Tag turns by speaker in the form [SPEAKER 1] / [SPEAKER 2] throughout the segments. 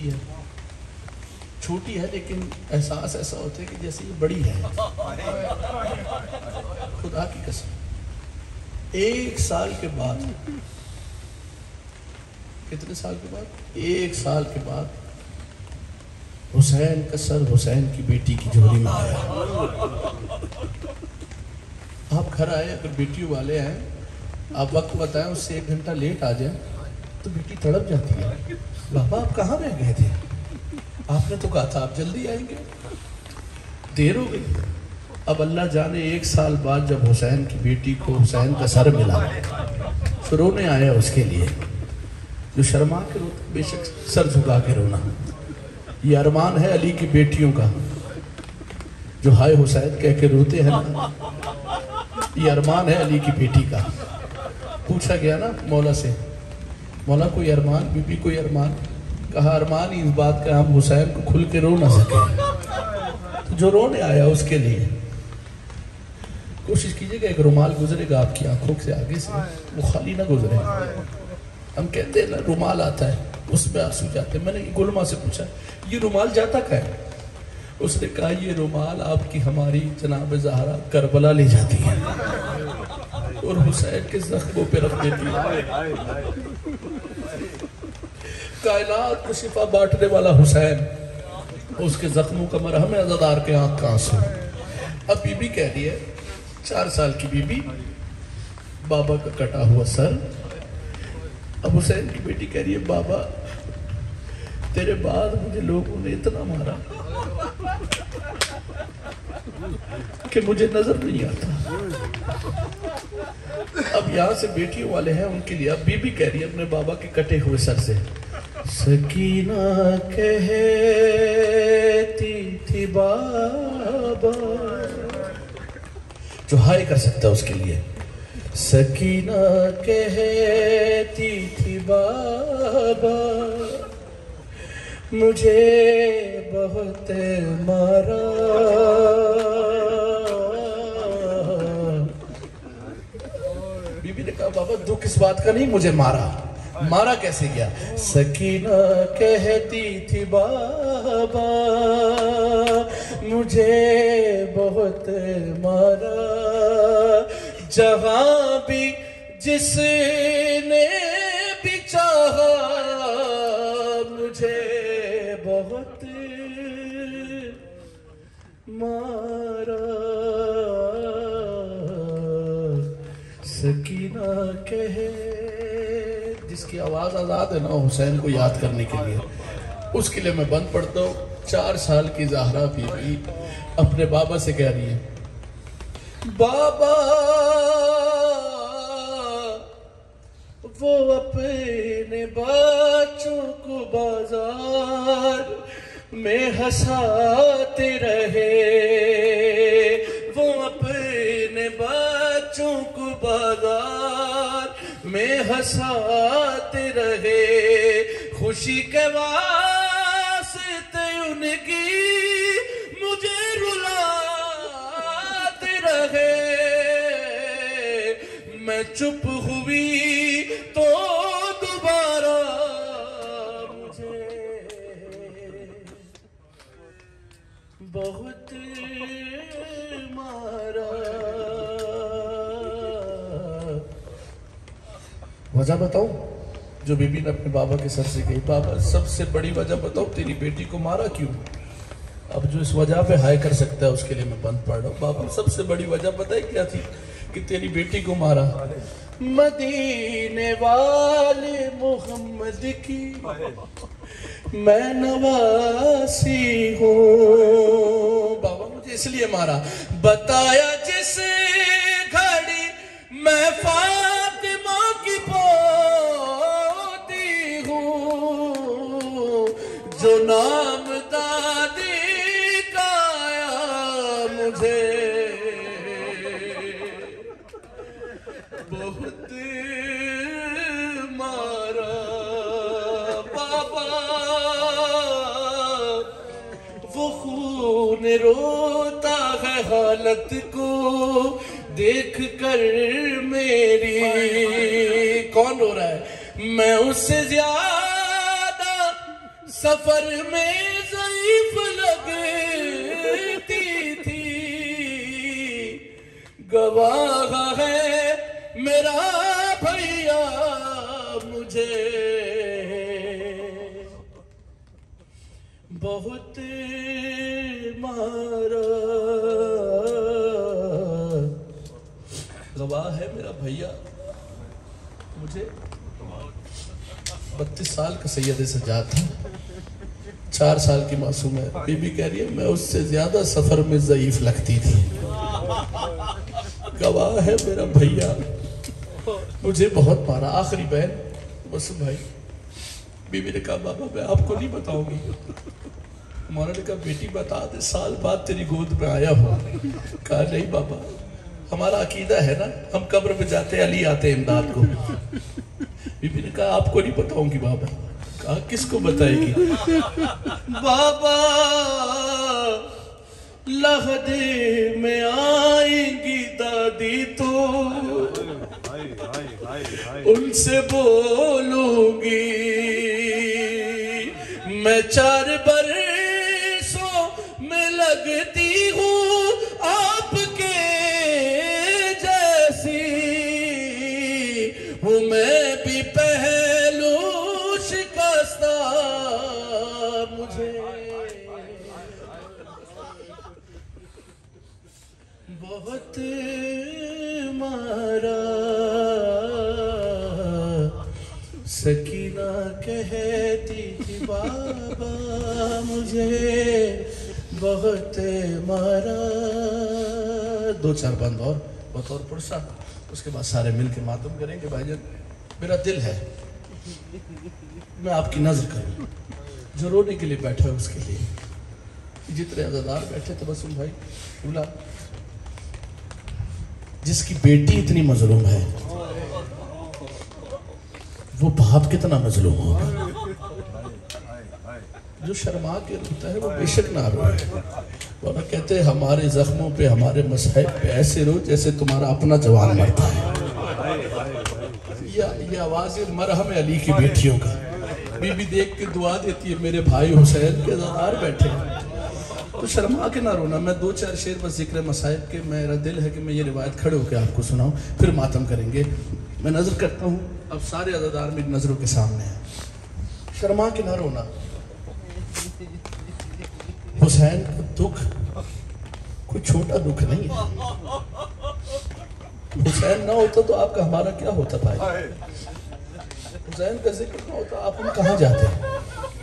[SPEAKER 1] है, छोटी है लेकिन एहसास ऐसा होता है कि जैसे ये बड़ी है। खुदा की कसम 1 साल के बाद, कितने साल के बाद, 1 साल के बाद हुसैन का सर हुसैन की बेटी की झोली में आया। आप घर आए, अगर बेटियों वाले हैं, आप वक्त बताएं, उससे 1 घंटा लेट आ जाए तो बेटी तड़प जाती है। बाबा आप कहाँ रह गए थे, आपने तो कहा था आप जल्दी आएंगे, देर हो गई। अब अल्लाह जाने 1 साल बाद जब हुसैन की बेटी को हुसैन का सर मिला तो रोने आया उसके लिए। जो शर्मा के रोते, बेशक सर झुका के रोना, ये अरमान है अली की बेटियों का। जो हाय हुसैन कह के रोते हैं ना, ये अरमान है अली की बेटी का। पूछा गया ना मौला से, मौला कोई अरमान, बीबी कोई अरमान? कहा अरमान ही इस बात का हम हुसैन को खुल के रो ना सके। तो जो रोने आया उसके लिए कोशिश कीजिएगा एक रुमाल गुजरेगा आपकी आंखों से आगे से, वो खाली ना गुजरे। हम कहते हैं ना रुमाल आता है उसमें आंसू जाते हैं। मैंने गुलमा से पूछा ये रुमाल जाता क्या है? उसने कहा ये रुमाल आपकी हमारी जनाब ज़हरा करबला ले जाती है और हुसैन के जख्मों पे रख देती है। कायनात को शिफा बांटने वाला हुसैन, उसके जख्मों का मरहम है अज़ादार के आंख का आंसू। अब बीबी कह रही है, 4 साल की बीबी, बाबा का कटा हुआ सर। अब हुसैन की बेटी कह रही है बाबा तेरे बाद मुझे लोगों ने इतना मारा कि मुझे नजर नहीं आता। अब यहाँ से बेटियों वाले हैं उनके लिए। अब बीबी कह रही है अपने बाबा के कटे हुए सर से, सकीना कहती थी बाबा, जो हाय कर सकता है उसके लिए, सकीना कहती थी बाबा मुझे बहुत मारा। बीबी ने कहा बाबा दुख इस बात का नहीं, मुझे मारा। मारा कैसे गया? सकीना कहती थी बाबा मुझे बहुत मारा, जहां भी जिसने भी चाहा मुझे बहुत मारा। सकीना कहे, जिसकी आवाज आजाद है ना हुसैन को याद करने के लिए, उसके लिए मैं बंद पढ़ता हूँ। 4 साल की ज़हरा बीबी अपने बाबा से कह रही है, बाबा वो अपने बच्चों को बाजार में हंसाते रहे, वो अपने बच्चों को बाजार में हंसाते रहे, खुशी के वास्ते उनकी मुझे रुलाते रहे, मैं चुप हुई तो दोबारा मुझे बहुत मारा। वजह बताऊं जो बीबी ने अपने बाबा के सर से कही, बाबा सबसे बड़ी वजह बताओ तेरी बेटी को मारा क्यों? अब जो इस वजह पे हाय कर सकता है उसके लिए मैं बंद पढ़ रहा हूँ। बाबा सबसे बड़ी वजह पता है क्या थी कि तेरी बेटी को मारा? मदीने वाले मोहम्मद की मैं नवासी हूँ, बाबा मुझे इसलिए मारा, बताया जिस घड़ी मैं फातिमा की पोती हूँ, जो नाम दादी का आया मुझे बहुत मारा। बाबा वो खून रोता है हालत को देख कर मेरी, कौन रो रहा है? मैं उससे ज्यादा सफर में ज़ईफ लगती थी, गवाह है मेरा भैया मुझे बहुत मारा। गवाह है मेरा भैया मुझे। 32 साल का सैयद सज्जाद था, 4 साल की मासूम है। बीबी कह रही है मैं उससे ज्यादा सफर में ज़ईफ लगती थी। गवाह है मेरा भैया मुझे बहुत मारा। आखिरी बहन मासूम भाई। बीबी ने कहा बाबा मैं आपको नहीं बताऊंगी। मौला ने कहा बेटी बता दे, साल बाद तेरी गोद में आया हूँ। कहा नहीं बाबा, हमारा अकीदा है ना, हम कब्र में जाते अली आते इमदाद को। बीबी ने कहा आपको नहीं बताऊंगी बाबा। कहा किसको बताएगी? बाबा लहदे में आएंगी दादी तो उनसे बोलूंगी मैं 4 बरसों में लगती हूँ आपके जैसी, वो मैं भी पहलू शिकस्ता मुझे बहुत मारा। सकीना कहती थी बाबा मुझे बहुत मारा। 2-4 बंद और बतौर पुरसा, उसके बाद सारे मिल के मातम करेंगे। भाईजान मेरा दिल है मैं आपकी नजर करूं, जो रोने के लिए बैठा है उसके लिए। जितने अज़ादार बैठे थे बस भाई बोला जिसकी बेटी इतनी मजलूम है वो बाप कितना मजलूम होगा। जो शर्मा के रोता है वो बेशक ना रोए। वो ना कहते हैं हमारे जख्मों पे हमारे मसहब पे ऐसे रो जैसे तुम्हारा अपना जवान मरता है। ये आवाज मरहम अली की बेटियों का। बीबी देख के दुआ देती है मेरे भाई हुसैन के अज़ादार बैठे हैं, तो शर्मा के ना रोना। मैं 2-4 शेर बस जिक्र मसाइब के, मेरा दिल है कि मैं ये रिवायत खड़े होकर आपको सुनाऊं, फिर मातम करेंगे। मैं नजर करता हूँ, अब सारे अज़ादार मेरी नजरों के सामने हैं। शर्मा के ना रोना। हुसैन का दुख कोई छोटा दुख नहीं है। हुसैन ना होता तो आपका हमारा क्या होता भाई? हुसैन का जिक्र ना होता आप हम कहाँ जाते?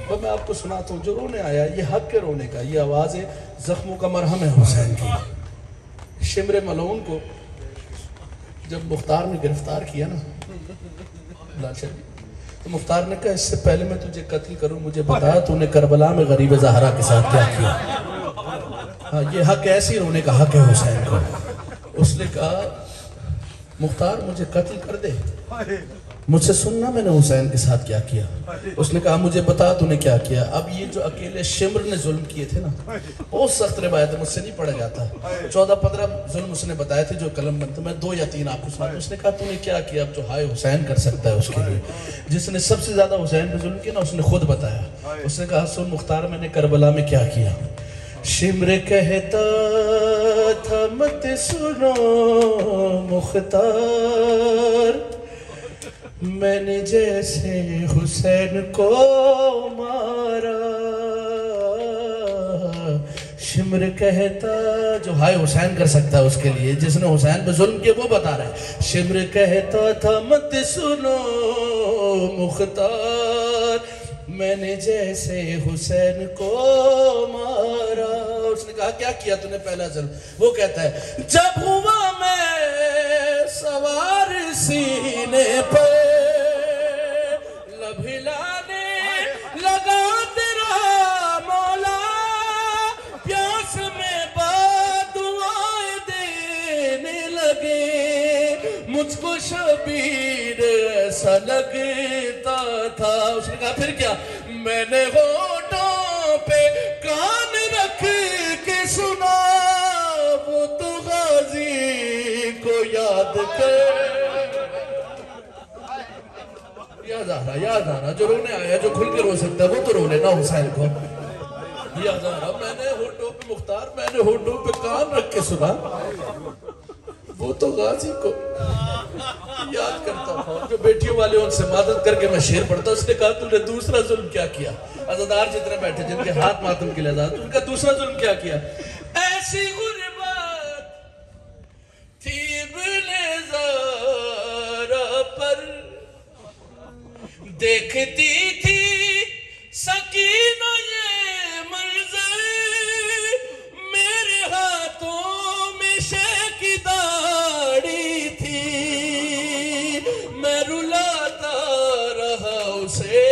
[SPEAKER 1] वो मैं आपको सुनाता हूँ। जो रोने आया ये हक के रोने का, ये आवाज़ है जख्मों का मरहम है हुसैन की। शिमर मलऊन को जब मुख्तार ने गिरफ्तार किया ना लाशा, तो मुख्तार ने कहा इससे पहले मैं तुझे कत्ल करूं मुझे बता तूने करबला में गरीब ज़हरा के साथ क्या किया। हाँ ये हक ऐसे ही रोने का हक है हुसैन को। उसने कहा मुख्तार मुझे कत्ल कर दे, मुझसे सुनना मैंने हुसैन के साथ क्या किया। उसने कहा मुझे बता तूने क्या किया। अब ये जो अकेले शिमर ने जुल्म किए थे ना, बहुत सख्त रिवायत है, मुझसे नहीं पढ़ा जाता। 14-15 जुल्म उसने बताए थे जो कलम बनते। मैं 2 या 3 आपको सुना। उसने कहा तूने क्या किया। अब जो हाय हुसैन कर सकता है उसके लिए, जिसने सबसे ज्यादा हुसैन पे जुल्म किया ना उसने खुद बताया। उसने कहा सुन मुख्तार मैंने करबला में क्या किया। शिमर कहता था मत सुनो मुख्तार, मैंने जैसे हुसैन को मारा। शिमर कहता जो हाय हुसैन कर सकता है उसके लिए, जिसने हुसैन पे जुल्म किया वो बता रहा है। शिमर कहता था मत सुनो मुख्तार, मैंने जैसे हुसैन को मारा। उसने कहा क्या किया तूने पहला जुल्म? वो कहता है जब हुआ मैं सवार सीने पे लभिलाने लगा तेरा मौला, प्यास में बदुआएं देने लगे, मुझको शबीर ऐसा लगता था। उसने कहा फिर क्या? मैंने होठों पे कान रख के सुना, वो तो गाजी को याद कर। याद आ रहा, जो रोने आया, जो खुल के रो सकता है वो तो रो लेना हुसैन को। याद आ रहा, मैंने होठों पे मुख्तार, मैंने होठों पे कान रख के सुना, वो तो गाजी को याद करता हूँ। जो बेटियों वाले उनसे मदद करके मैं शेर पढ़ता, उसने कहा तूने दूसरा जुल्म क्या किया। अज़ादार जितने बैठे जिनके हाथ मातम के लिए आजाद, उनका दूसरा जुल्म क्या किया। ऐसी गुर्बत थी ज़ारा पर, देखती थी सकीना ये मंज़र, मेरे हाथों में शेकी दाढ़ी थी, मैं रुलाता रहा उसे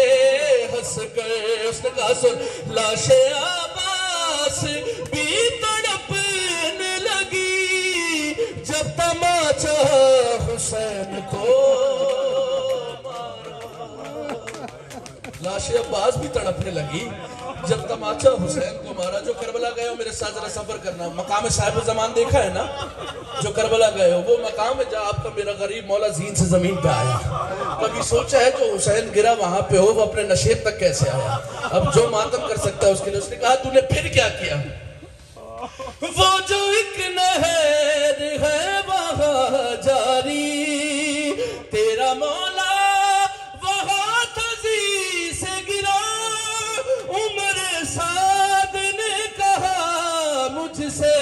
[SPEAKER 1] हंस कर। उसने कहा सुन, लाशे आबास भी तड़पने लगी जब तमाचा हुसैन को लाशे अब्बास भी तड़पने लगी जब तमाचा हुसैन को मारा। जो करबला गए हो मेरे साथ जरा सफर करना, मकाम साहिब ज़मान देखा है ना, जो करबला गए हो वो मकाम है जहाँ आपका मेरा गरीब मौला जीन से जमीन पे आया। कभी सोचा है जो हुसैन गिरा वहां पे हो वो अपने नशेब तक कैसे आया। अब जो मातम कर सकता है उसके लिए। उसने कहा तूने फिर क्या किया। वो जो एक नहर है वहां जारी, तेरा मौला वहां तजी से गिरा, उमर साद ने कहा मुझसे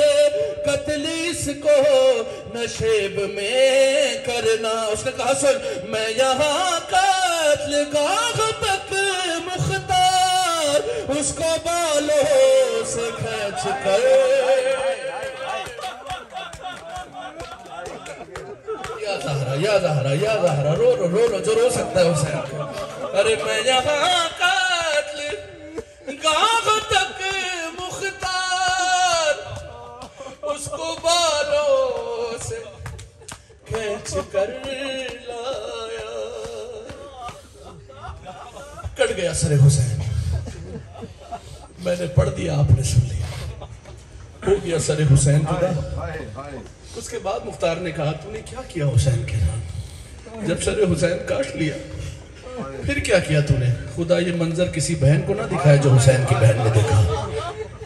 [SPEAKER 1] कत्ल इसको नशेब में करना। उसने कहा सुन, मैं यहाँ कत्ल गाह तक मुख्तार उसको बालों से खींच कर, या ज़हरा रो लो रो लो जो रो सकता है उसे। अरे मैं यहाँ कत्ल गाह तक मुख्तार उसको बालों से खींच कर लाया। कट गया सरे हुसैन, मैंने पढ़ दिया आपने सुन लिया, हो गया सरे हुसैन जुदा। उसके बाद मुख्तार ने कहा तूने क्या किया हुसैन के नाम। जब सरे हुसैन काट लिया फिर क्या किया तूने। खुदा ये मंजर किसी बहन को ना दिखाया जो हुसैन की बहन ने देखा,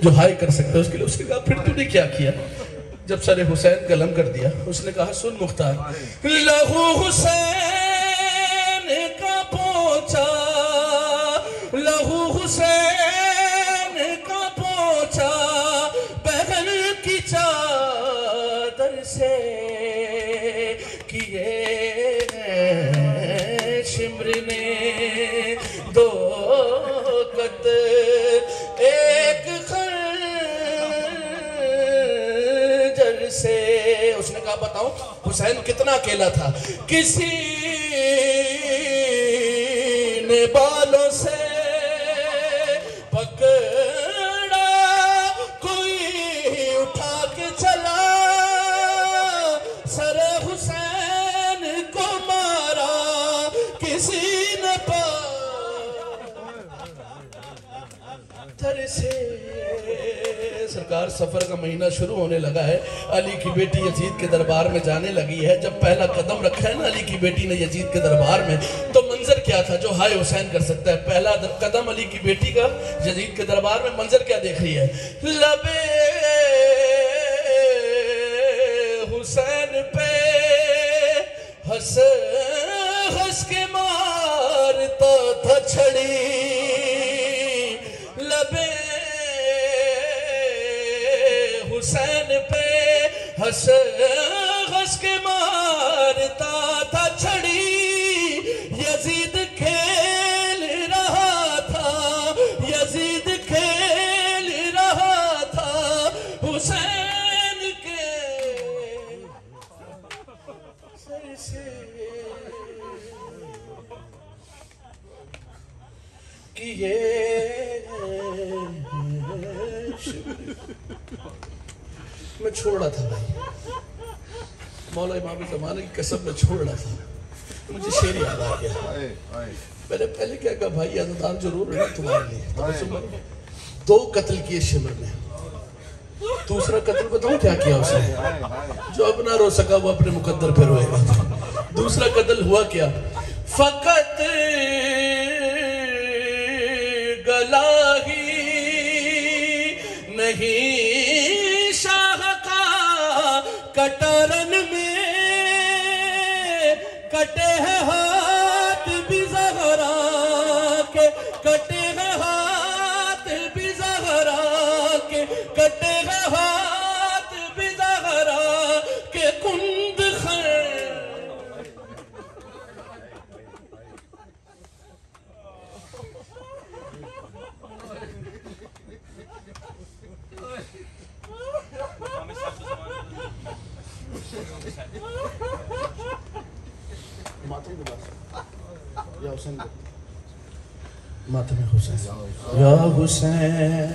[SPEAKER 1] जो हाय कर सकता है उसके लिए। उसने कहा फिर तूने क्या किया। जब सरे हुसैन कलम कर दिया उसने कहा सुन मुख्तार, लहू हुसैन का पोंछा, लहू हुसैन का पोंछा बहन की चादर से किए शिमर ने दो कत एक खंजर से। उसने कहा बताओ हुसैन कितना अकेला था। किसी ने बालों से पकड़ा, कोई उठा के चला, सरे हुसैन को मारा किसी ने पत्थर से। सरकार सफर का महीना शुरू होने लगा है, अली की बेटी यजीद के दरबार में जाने लगी है। जब पहला कदम रखा है ना अली की बेटी ने यजीद के दरबार में, तो मंजर क्या था जो हाय हुसैन कर सकता है। पहला कदम अली की बेटी का यजीद के दरबार में, मंजर क्या देख रही है। लबे हुसैन पे हंस हंस के मारता था छड़ी, लबे हुसैन पे हंस हंस के मारता था छड़ी। यजीद खेल रहा था, यजीद खेल रहा था हुसैन के सर से कि ये मैं छोड़ रहा था भाई, मौला इमाम ज़माने की कसम में छोड़ रहा था। मुझे शेर याद आ गया। मैंने पहले क्या कहा भाई अज़ादार जरूर है तुम्हारे लिए। दो कत्ल किए शिमर में, दूसरा कत्ल बताऊं क्या किया उसने। जो अब ना रो सका वो अपने मुकद्दर पे रोएगा। दूसरा कत्ल हुआ क्या, फकत गला ही नहीं शाह का कटारन में कटे हैं हाथ भी ज़हरा के, कटे हैं हाथ भी ज़हरा के, कटे हैं हाथ भी ज़हरा के कुंद खैर। मातम हुसैन या हुसैन।